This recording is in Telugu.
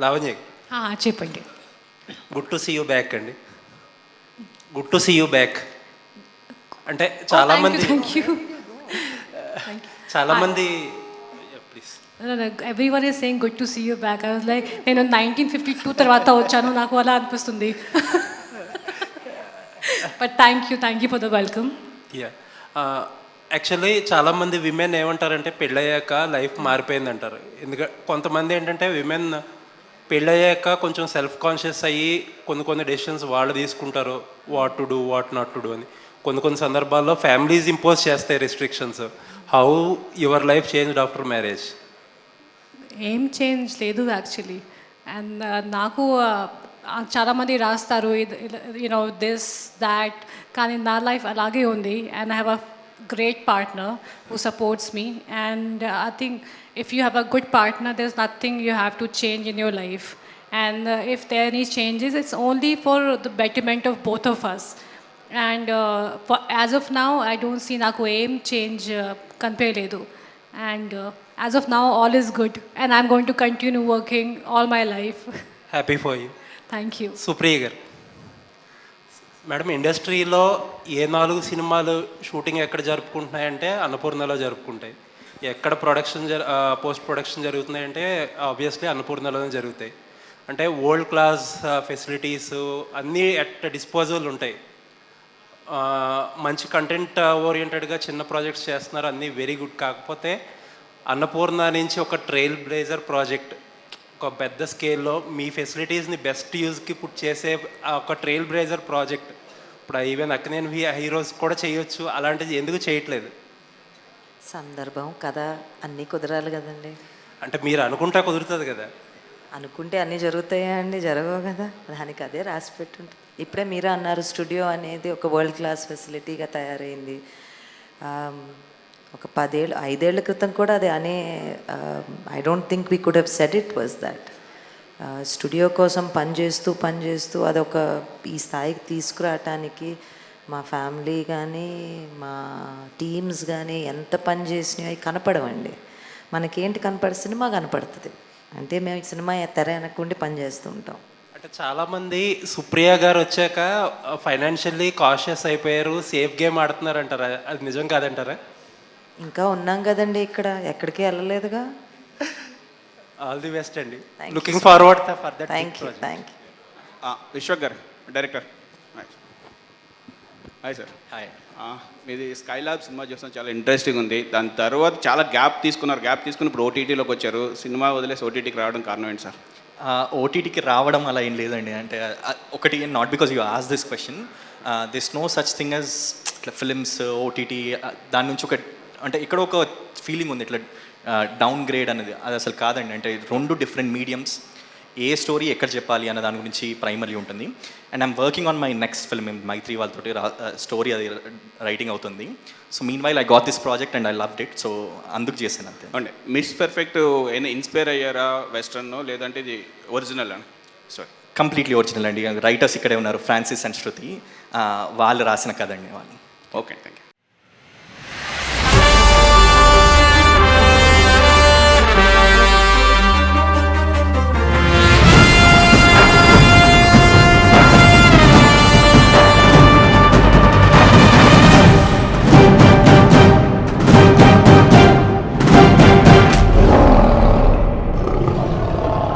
లావణ్య చెప్పండి. Good to see you back అండి. Good to see you back అంటే చాలామంది చాలామంది please everyone is saying good to see you back. I was like నేను 1952 తర్వాత వచ్చాను, నాకు అలా అనిపిస్తుంది. But thank you for the welcome. Yeah actually చాలామంది విమెన్ ఏమంటారంటే పెళ్ళయ్యాక లైఫ్ మారిపోయింది అంటారు. ఎందుకంటే కొంతమంది ఏంటంటే విమెన్ పెళ్ళయ్యాక కొంచెం సెల్ఫ్ కాన్షియస్ అయ్యి కొన్ని డెసిషన్స్ వాళ్ళు తీసుకుంటారు, what to do what not to do అని. కొన్ని సందర్భాల్లో ఫ్యామిలీస్ ఇంపోజ్ చేస్తాయి restrictions. How your life changed after marriage? ఏం చేంజ్ లేదు యాక్చువల్లీ. అండ్ నాకు చాలామంది రాస్తారు యూనో దిస్ దాట్, కానీ నా లైఫ్ అలాగే ఉంది. And I have a great partner who supports me, and I think if you have a good partner, there's nothing you have to change in your life. And if there are any changes, it's only for the betterment of both of us. And as of now, I don't see naku aim change kanpeledu. And as of now, all is good, and I'm going to continue working all my life. Happy for you. Thank you. Supriya garu, madam ఇండస్ట్రీలో ఏ 4 సినిమాలు షూటింగ్ ఎక్కడ జరుపుకుంటున్నాయంటే అన్నపూర్ణలో జరుపుకుంటాయి. ఎక్కడ పోస్ట్ ప్రొడక్షన్ జరుగుతున్నాయంటే ఆబ్వియస్లీ అన్నపూర్ణలోనే జరుగుతాయి. అంటే వరల్డ్ క్లాస్ ఫెసిలిటీస్ అన్నీ అట్ డిస్పోజల్ ఉంటాయి. మంచి కంటెంట్ ఓరియంటెడ్గా చిన్న ప్రాజెక్ట్స్ చేస్తున్నారు, అన్నీ వెరీ గుడ్. కాకపోతే అన్నపూర్ణ నుంచి ఒక ట్రైల్ బ్లేజర్ ప్రాజెక్ట్, ఒక పెద్ద స్కేల్లో మీ ఫెసిలిటీస్ని బెస్ట్ యూజ్కి పుట్ చేసే ఒక ట్రైల్ బ్లేజర్ ప్రాజెక్ట్ ఇప్పుడు ఈవెన్ అక్కినేని హీరోస్ కూడా చేయొచ్చు, అలాంటిది ఎందుకు చేయట్లేదు? సందర్భం కదా, అన్నీ కుదరాలి కదండి. అంటే మీరు అనుకుంటా కుదురుతుంది కదా? అనుకుంటే అన్నీ జరుగుతాయా అండి? జరగవు కదా, దానికి అదే రాసి పెట్టుంటుంది. ఇప్పుడే మీరే అన్నారు స్టూడియో అనేది ఒక వరల్డ్ క్లాస్ ఫెసిలిటీగా తయారైంది. ఒక 5 ఏళ్ల క్రితం కూడా అది అనే I don't think we could have said it was that. Studio కోసం పనిచేస్తూ అదొక ఈ స్థాయికి తీసుకురావటానికి మా ఫ్యామిలీ కానీ మా టీమ్స్ కానీ ఎంత పని చేసినాయో కనపడవండి. మనకేంటి కనపడుతుంది? సినిమా కనపడుతుంది. అంటే మేము ఈ సినిమా తెర వెనక్కుండి పనిచేస్తూ ఉంటాం. అంటే చాలామంది సుప్రియ గారు వచ్చాక ఫైనాన్షియల్లీ కాషియస్ అయిపోయారు, సేఫ్ గేమ్ ఆడుతున్నారు అంటారా? అది నిజం కాదంటారా? ఇంకా ఉన్నాం కదండి, ఇక్కడ ఎక్కడికి వెళ్ళలేదుగా. ఆల్ ది బెస్ట్ అండి. Looking forward for that. Thank you. Vishwak గారు డైరెక్టర్. Hi sir. హాయ్. మీది స్కై ల్యాబ్ సినిమా చూస్తాం, చాలా ఇంట్రెస్టింగ్ ఉంది. దాని తర్వాత చాలా గ్యాప్ తీసుకుని ఇప్పుడు ఓటీటీలోకి వచ్చారు. సినిమా వదిలేసి ఓటీటీకి రావడం కారణం ఏంటి సార్? ఓటీటీకి రావడం అలా ఏం లేదండి. అంటే ఒకటి, not because you ask this question, this no such thing as ఇట్లా ఫిలిమ్స్ ఓటీటీ. దాని నుంచి ఒక అంటే ఇక్కడ ఒక ఫీలింగ్ ఉంది ఇట్లా డౌన్ గ్రేడ్ అనేది. అది అసలు కాదండి. అంటే 2 డిఫరెంట్ మీడియమ్స్, ఏ స్టోరీ ఎక్కడ చెప్పాలి అన్న దాని గురించి ప్రైమరీ ఉంటుంది. And I'm working on my next film, Mythri వాళ్ళతోటి స్టోరీ అది రైటింగ్ అవుతుంది. So meanwhile I got this project and I loved it. So అందుకు చేశాను అంతే. అంటే మిస్ పర్ఫెక్ట్ ఏమైనా ఇన్స్పైర్ అయ్యారా వెస్ట్రన్, లేదంటే ఇది ఒరిజినల్ అని? సార్ కంప్లీట్లీ ఒరిజినల్ అండి. రైటర్స్ ఇక్కడే ఉన్నారు, ఫ్రాన్సిస్ అండ్ శృతి, వాళ్ళు రాసిన కథ అండి వాళ్ళు. Okay, thank you.